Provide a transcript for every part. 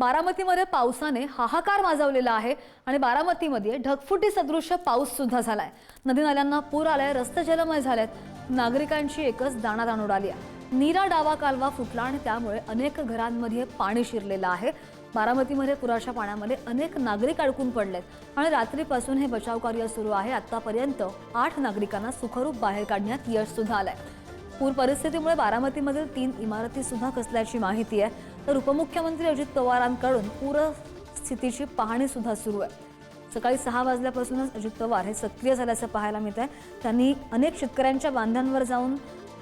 बारामतीमध्ये पावसाने हाहाकार माजवलेला आहे आणि बारामतीमध्ये ढगफुटी सदृश्य पाऊस सुद्धा झालाय। नदी नाल्यांना पूर आलाय, रस्ते जलमय झालेत, नागरिकांची एकच दाणादाण उडाली आहे। नीरा डावा कालवा फुटला आणि त्यामुळे अनेक घरांमध्ये पाणी शिरलेलं आहे। बारामतीमध्ये पुराच्या पाण्यामध्ये अनेक नागरिक अडकून पडलेत आणि रात्रीपासून हे बचाव कार्य सुरू आहे। आतापर्यंत 8 नागरिकांना सुखरूप बाहेर काढण्यात यश सुद्धा आलंय। पूर परिस्थितीमुळे बारामतीमधील 3 इमारती सुद्धा खचल्याची माहिती आहे। तर उपमुख्यमंत्री अजित पवारांकडून पूर स्थितीची पाहणी सुद्धा सुरू आहे। सकाळी 6 वाजल्यापासूनच अजित पवार हे सक्रिय झाल्याचं पाहायला मिळत आहे। त्यांनी अनेक शेतकऱ्यांच्या बांधांवर जाऊन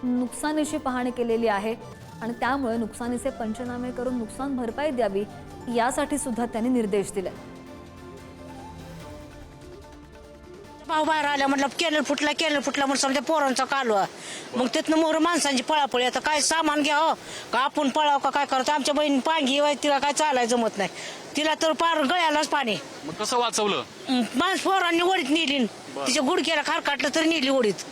नुकसानीची पाहणी केलेली आहे आणि त्यामुळे नुकसानीचे पंचनामे करून नुकसान भरपाई द्यावी यासाठी सुद्धा त्यांनी निर्देश दिले। भाऊ बाहेर आल्या म्हटलं कॅनल फुटला म्हणून समजा पोरांचा कालवा, मग तिथनं मोर माणसांची पळापळी। आता काय सामान घ्यावं का आपण पळाव का काय करतो। आमच्या बहीण पांगी वाय, तिला काय चालायचं जमत नाही, तिला तर पार गळ्यालाच पाणी। मग कसं वाचवलं? माणस पोरांनी ओढीत नेली, तिच्या गुडघ्याला खार काटलं तरी नेली ओढीत।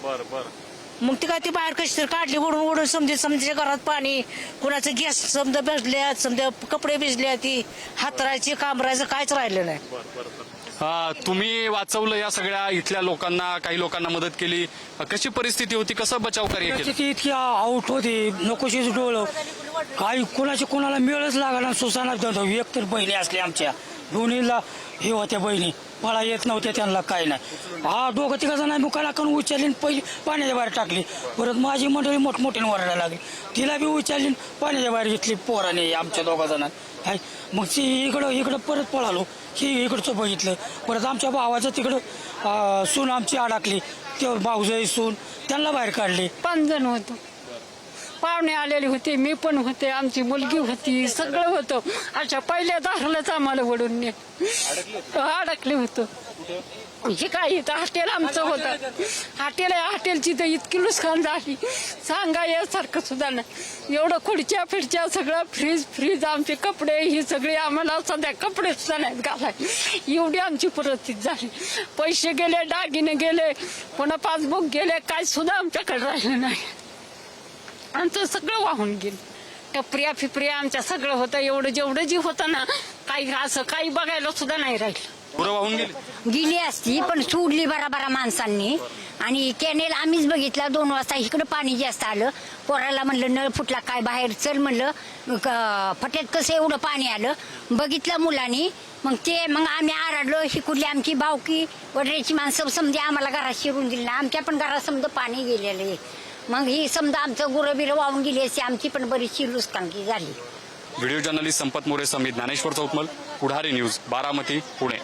मग ती काय ती बाहेर कशी तर काढली, ओढून समजे घरात पाणी, कुणाचं गॅस समजा भिजल्या, समजा कपडे भिजल्या, ती हातरायची कामरायचं काहीच राहिलं नाही। तुम्ही वाचवलं या सगळ्या इथल्या लोकांना, काही लोकांना मदत केली, कशी परिस्थिती होती, कसं बचाव कार्य केलं? परिस्थिती इतकी आउट होती, नकोशीच डोळं, काही कोणाला मिळच लागला सुसाना। एक तर बहिणी असल्या आमच्या, दोन्हीला हे होत्या बहिणी, मला येत नव्हत्या त्यांना काही नाही। दोघं तिघं नाही मुखाला करून उचलली, पहिली पाण्याच्या बाहेर टाकली। परत माझी मंडळी मोठमोठ्याने ओरडायला लागली, तिला बी उचलली, पाण्याच्या बाहेर घेतली पोराने आमच्या 2 जणांना। मग ती इकडं परत पळालो, ही इकडचं बघितलं। परत आमच्या भावाचं तिकडं सून आमची अडकली, ते भाऊजाई सून, त्यांना बाहेर काढले। 5 जण होतो, पाहुणे आलेले होते, मी पण होते, आमची मुलगी होती, सगळं होतं। अशा पहिल्या दाखलच आम्हाला वडून अडकले होतं। हे काय इथं हॉटेल आमचं होतं, हॉटेलची तर इतकी नुकसान झाली सांगा यासारखं सुद्धा नाही। एवढं खुर्च्या फिरच्या सगळं फ्रीज आमचे कपडे ही सगळे आम्हाला सध्या कपडे सुद्धा नाहीत घालाय, एवढी आमची परिस्थिती झाली। पैसे गेले, दागिने गेले, पुन्हा पासबुक गेले, काय सुद्धा आमच्याकडे राहिलं नाही। आमचं सगळं वाहून गेलं, टपऱ्या फिपऱ्या आमच्या सगळं होतं। एवढं जेवढं जी होतं ना, काही असं काही बघायला सुद्धा नाही राहिलं। पुरं वाहून गेली असती पण सोडली बराबरा माणसांनी। आणि कॅनेल आम्हीच बघितला, 2 वाजता इकडं पाणी जास्त आलं। पोराला म्हणलं नळ फुटला काय बाहेर चल म्हणलं, फट्यात कसं एवढं पाणी आलं बघितलं मुलांनी। मग आम्ही आरडलो, शिकुरली आमची भावकी वडऱ्याची माणसं समजा आम्हाला घरात शिरून दिली ना, आमच्या पण घरात समजा पाणी गेलेलं आहे। मग ही समजा आमचं गुरं वाहून गेली असते, आमची पण बरीचशी नुकसानकी झाली। व्हिडिओ जर्नलिस्ट संपत मोरे समित, ज्ञानेश्वर चौतमल, पुढारी न्यूज, बारामती, पुणे।